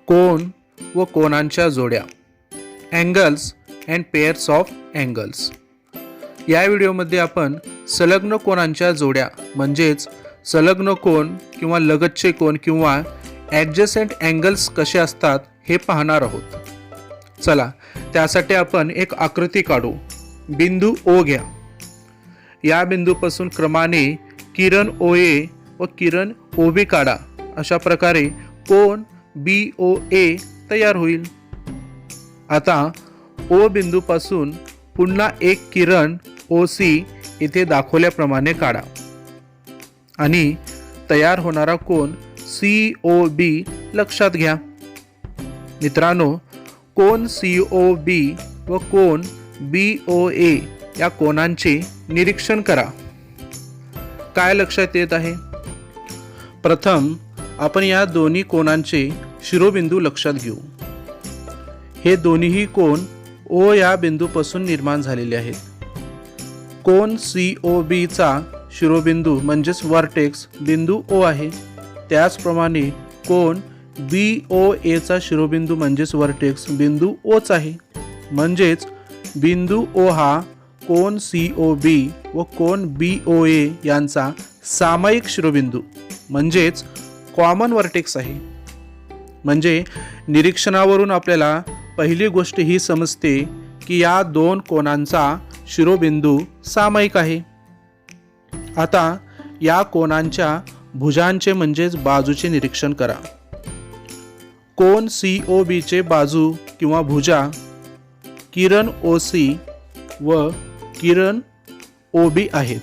कोन व कोनांच्या जोड्या, angles and pairs of angles. या व्हिडिओमध्ये आपण संलग्न कोनांच्या जोड्या म्हणजेच संलग्न कोन किंवा लगतचे कोन किंवा ॲडजसेंट अँगल्स कसे असतात हे पाहणार आहोत. चला त्यासाठी आपण एक आकृती काढू. बिंदू ओ घ्या. या बिंदूपासून क्रमाने किरण OA व किरण OB काढा. अशा प्रकारे कोन BOA तयार होईल. आता O बिंदूपासून पुन्हा एक किरण OC इथे दाखवल्याप्रमाणे काढा आणि तयार होणारा कोन COB लक्षात घ्या. मित्रांनो, कोन COB व कोन BOA या कोनांचे निरीक्षण करा. काय लक्षात येत आहे? प्रथम आपण या दोन्ही कोनांचे शिरोबिंदू लक्षात घेऊ. हे दोन्हीही कोन O या बिंदूपासून निर्माण झालेले आहेत. कोन COB चा शिरोबिंदू म्हणजेच वर्टेक्स बिंदू O आहे. त्याचप्रमाणे कोन BOA चा शिरोबिंदू म्हणजेच वर्टेक्स बिंदू Oच आहे. म्हणजेच बिंदू O हा कोन COB व कोन BOA यांचा सामायिक शिरोबिंदू म्हणजेच कॉमन वर्टेक्स आहे. म्हणजे निरीक्षणावरून आपल्याला पहिली गोष्ट ही समजते की या दोन कोनांचा शिरोबिंदू सामायिक आहे. आता या कोनांच्या भुजांचे म्हणजेच बाजूचे निरीक्षण करा. कोन COB चे बाजू किंवा भुजा किरण OC व किरण OB आहेत.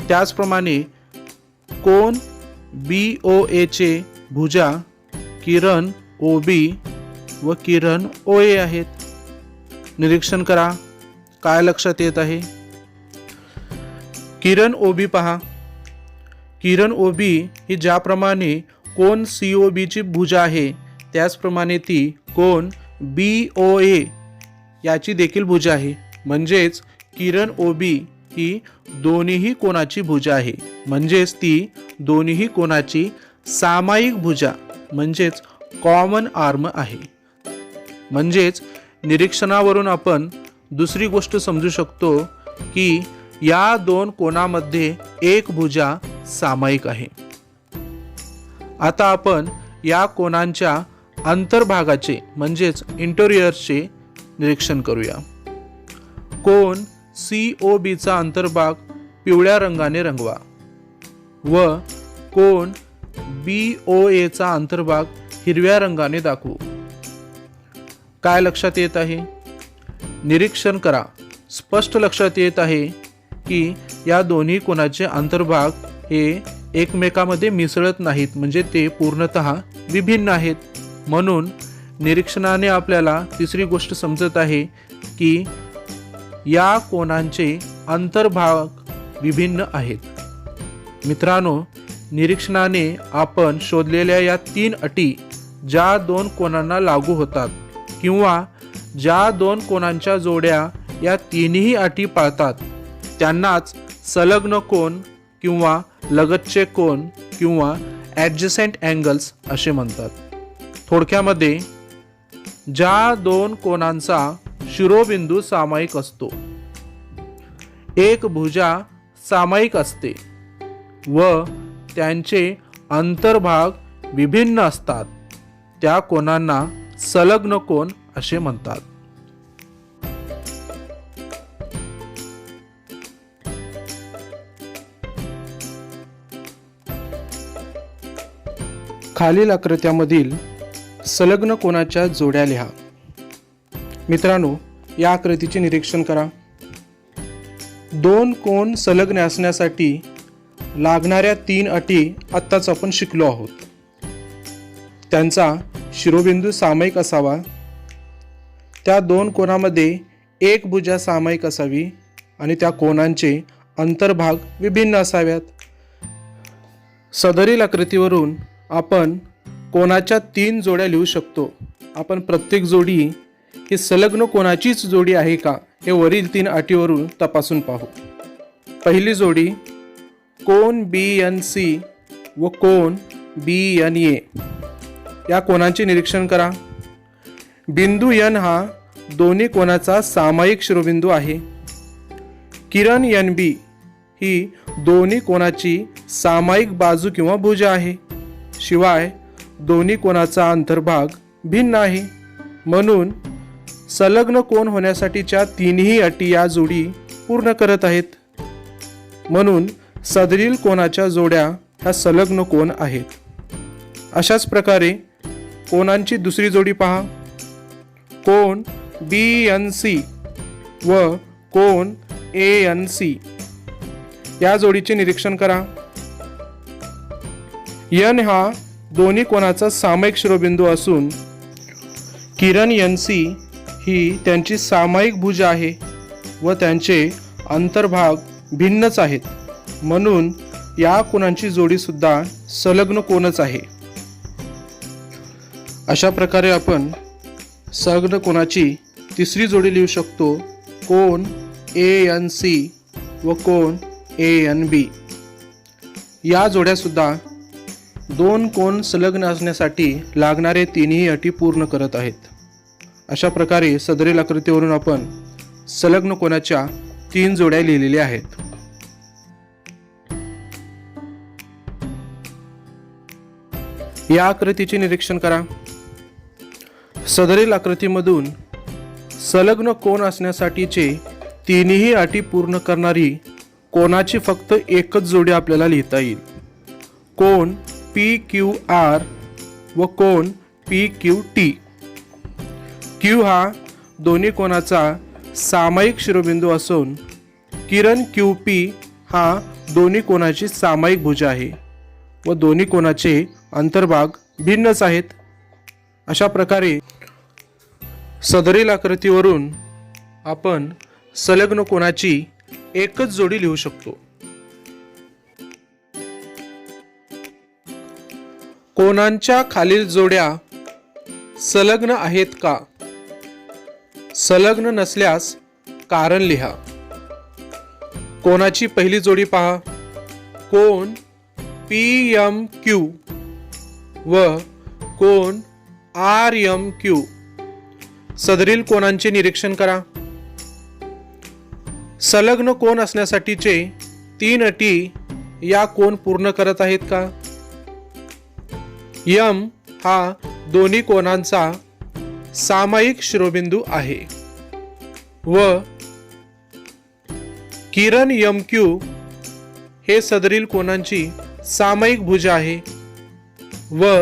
त्याचप्रमाणे कोन BOA चे भुजा किरण OB व किरण OA आहेत. निरीक्षण करा. काय लक्षात येत आहे? किरण OB पहा. किरण OB ही ज्याप्रमाणे कोन COB ची भुजा आहे त्याचप्रमाणे ती कोन BOA याची देखील भुजा आहे. म्हणजेच किरण OB ही दोन्ही कोनाची भुजा आहे. म्हणजेच ती दोन्ही कोनाची सामायिक भुजा म्हणजेच कॉमन आर्म आहे. म्हणजेच निरीक्षणावरून आपण दुसरी गोष्ट समजू शकतो की या दोन कोनामध्ये एक भुजा सामायिक आहे. आता आपण या कोनांच्या अंतर्भागाचे म्हणजेच इंटेरियरचे निरीक्षण करूया. कोन COB चा अंतर्भाग पिवळ्या रंगाने रंगवा व कोन BOA चा अंतर्भाग हिरव्या रंगाने दाखवू. काय लक्षात येत आहे? निरीक्षण करा. स्पष्ट लक्षात येत आहे की या दोन्ही कोनाचे अंतर्भाग हे एकमेकांमध्ये मिसळत नाहीत, म्हणजे ते पूर्णतः विभिन्न आहेत. म्हणून निरीक्षणाने आपल्याला तिसरी गोष्ट समजत आहे की या कोनांचे अंतर्भाग विभिन्न आहेत. मित्रांनो, निरीक्षणाने आपण शोधलेल्या या 3 अटी ज्या दोन कोनांना लागू होतात किंवा ज्या दोन कोनांच्या जोड्या या तिन्ही अटी पाळतात त्यांनाच संलग्न कोन किंवा लगतचे कोन किंवा ॲडजसेंट अँगल्स असे म्हणतात. थोडक्यामध्ये ज्या दोन कोनांचा शिरोबिंदू सामायिक असतो, एक भुजा सामायिक असते व त्यांचे अंतर्भाग विभिन्न असतात, त्या कोनांना संलग्न कोन असे म्हणतात. खालील आकृत्यामधील संलग्न कोनाच्या जोड्या लिहा. मित्रांनो, या आकृतीचे निरीक्षण करा. दोन कोन संलग्न असण्यासाठी लागणाऱ्या 3 अटी आत्ताच आपण शिकलो आहोत. त्यांचा शिरोबिंदू सामायिक असावा, त्या दोन कोनामध्ये एक भुजा सामायिक असावी आणि त्या कोनांचे अंतर्भाग विभिन्न असाव्यात. सदरील आकृतीवरून आपण कोनाच्या 3 जोड्या लिहू शकतो. आपण प्रत्येक जोडी ही संलग्न कोनाचीच जोडी आहे का हे वरील 3 अटीवरून तपासून पाहू. पहिली जोडी कोन BNC व कोन BNA या कोनांचे निरीक्षण करा. बिंदू एन हा दोन्ही कोनाचा सामायिक शिरोबिंदू आहे. किरण एन बी ही दोन्ही कोनाची सामायिक बाजू किंवा भुजा आहे. शिवाय दोन्ही कोनाचा अंतर्भाग भिन्न आहे. म्हणून संलग्न कोन होण्यासाठीच्या तीनही अटी या जोडी पूर्ण करत आहेत. म्हणून सदरील कोनाच्या जोड्या ह्या संलग्न कोन आहेत. अशाच प्रकारे कोनांची दुसरी जोडी पहा. कोन BNC व कोन ANC या जोडीचे निरीक्षण करा. N हा दोन्ही कोनाचा सामायिक शिरोबिंदू असून किरण NC ही त्यांची सामायिक भुजा आहे व त्यांचे अंतर्भाग भिन्नच आहेत. म्हणून या कोनांची जोडी सुद्धा संलग्न कोनच आहे. अशा प्रकारे आपण संलग्न कोनाची तिसरी जोडी लिहू शकतो. कोन ANC व कोन ANB या जोड्या सुद्धा दोन कोन संलग्न असण्यासाठी लागणारे तीनही अटी पूर्ण करत आहेत. अशा प्रकारे सदरील आकृतीवरून आपण संलग्न कोनाच्या 3 जोड्या लिहिलेल्या आहेत. या आकृतीचे निरीक्षण करा. सदरील आकृतीमधून संलग्न कोन असण्यासाठीचे तीनही अटी पूर्ण करणारी कोनाची फक्त एकच जोडी आपल्याला लिहिता येईल. कोन PQR व कोन PQT. Q हा दोन्ही कोनाचा सामायिक शिरोबिंदू असून किरण QP हा दोन्ही कोनाची सामायिक भुजा आहे व दोन्ही कोनाचे अंतर्भाग भिन्नच आहेत. अशा प्रकारे सदरील आकृतीवरून आपण संलग्न कोनाची एकच जोडी लिहू शकतो. कोनांच्या खालील जोड्या संलग्न आहेत का? संलग्न नसल्यास कारण लिहा. कोनाची पहिली जोडी पहा. कोन PMQ व कोन RMQ. सदरील कोनांचे निरीक्षण करा. संलग्न कोन असण्यासाठीचे 3 अटी या कोन पूर्ण करत आहेत का? M हा दोन्ही कोनांचा सामायिक शिरोबिंदू आहे व किरण MQ हे सदरील कोनांची सामायिक भुजा आहे व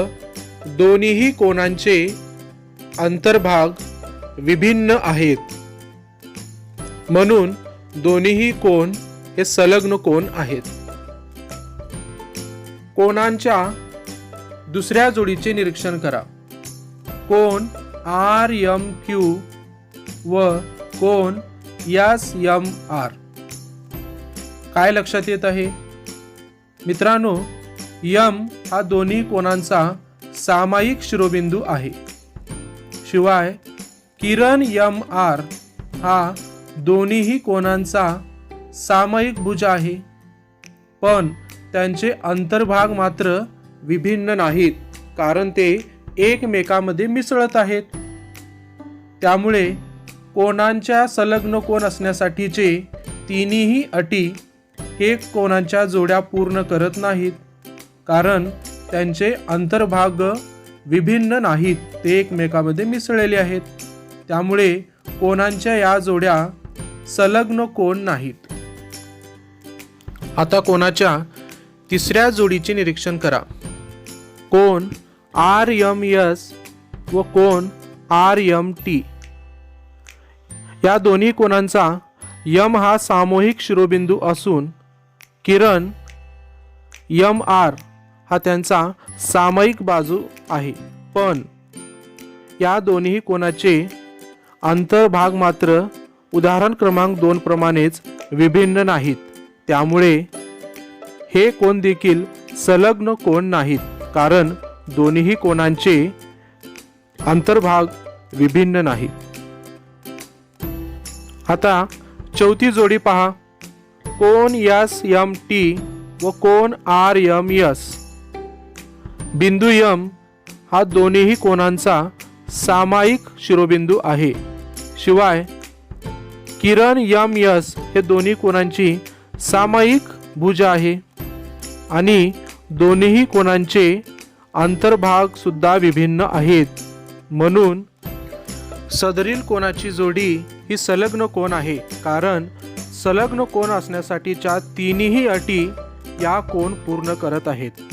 दोन्हीही कोनांचे अंतर्भाग विभिन्न आहेत. म्हणून दोन्हीही कोन हे संलग्न कोन आहेत. कोनांच्या दुसऱ्या जोडीचे निरीक्षण करा. कोन RMQ व कोन SMR. काय लक्षात येत आहे मित्रांनो? M हा दोन्ही कोनांचा सामायिक शिरोबिंदू आहे. शिवाय किरण MR हा दोन्हीही कोनांचा सामायिक भुजा आहे, पण त्यांचे अंतर्भाग मात्र विभिन्न नाहीत, कारण ते एकमेकांमध्ये मिसळत आहेत. त्यामुळे कोनांच्या संलग्न कोन असण्यासाठीचे तीनही अटी हे कोनांच्या जोड्या पूर्ण करत नाहीत, कारण त्यांचे अंतर्भाग विभिन्न नाहीत, ते एकमेकांमध्ये मिसळलेले आहेत. त्यामुळे कोनांच्या या जोड्या संलग्न कोन नाहीत. आता कोनाच्या तिसऱ्या जोडीचे निरीक्षण करा. कोन RMS व कोन RMT. या दोन्ही कोनांचा M हा सामूहिक शिरोबिंदू असून किरण MR हा त्यांचा सामायिक बाजू आहे, पण या दोन्ही कोनाचे अंतर्भाग मात्र उदाहरण क्रमांक 2 प्रमाणेच विभिन्न नाहीत. त्यामुळे हे कोन देखील संलग्न कोन नाहीत, कारण दोन्ही कोनांचे अंतर्भाग विभिन्न नाहीत. आता चौथी जोडी पहा. कोन SMT व कोन RMS. बिंदू M हा दोन्हीही कोनांचा सामायिक शिरोबिंदू आहे. शिवाय किरण एम एस हे दोन्ही कोनांची सामायिक भुज आहे आणि दोन्हीही कोनांचे अंतर्भाग सुद्धा विभिन्न आहेत. म्हणून सदरील कोनाची जोडी ही संलग्न कोन आहे, कारण संलग्न कोन असण्यासाठीच्या तिन्ही अटी या कोन पूर्ण करत आहेत.